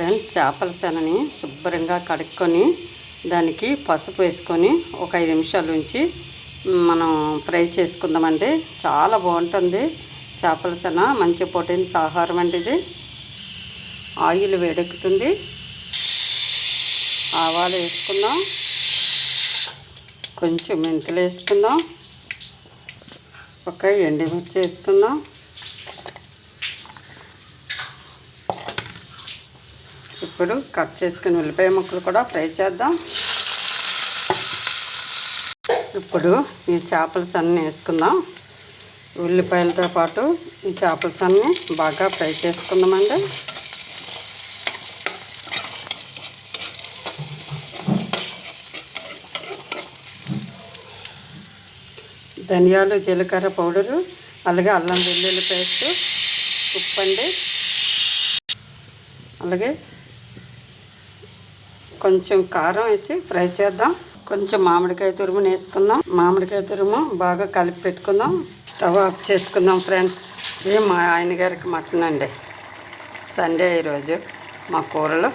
Friends, చేపల శనని శుభ్రంగా కడుక్కొని దానికి పసుపు వేసుకొని ఒక 5 నిమిషాలు ఉంచి మనం ఫ్రై చేసుకుందామండి. చాలా బాగుంటుంది చేపల శన. మంచి ప్రోటీన్స్ ఆహారం అండి ఇది. ఆయిల్ వేడెక్కుతుంది. ఆవాలు వేసుకుందాం, కొంచెం మెంతులు వేసుకుందాం, ఒక ఎండుమిర్చి వేసుకుందాం, ఇప్పుడు కట్ చేసుకుని ఉల్లిపాయ ముక్కలు కూడా ఫ్రై చేద్దాం. ఇప్పుడు ఈ చేపల సన్ని వేసుకుందాం. ఉల్లిపాయలతో పాటు ఈ చేపల సన్ని బాగా ఫ్రై చేసుకుందామండి. ధనియాలు, జీలకర్ర పౌడరు, అలాగే అల్లం వెల్లుల్లి పేస్ట్, ఉప్పు అండి, అలాగే కొంచెం కారం వేసి ఫ్రై చేద్దాం. కొంచెం మామిడికాయ తురుము వేసుకుందాం. మామిడికాయ తురుము బాగా కలిపి పెట్టుకుందాం. స్టవ్ ఆఫ్ చేసుకుందాం ఫ్రెండ్స్. ఇది మా ఆయన గారికి మటన్ అండి. సండే ఈరోజు మా కూరలో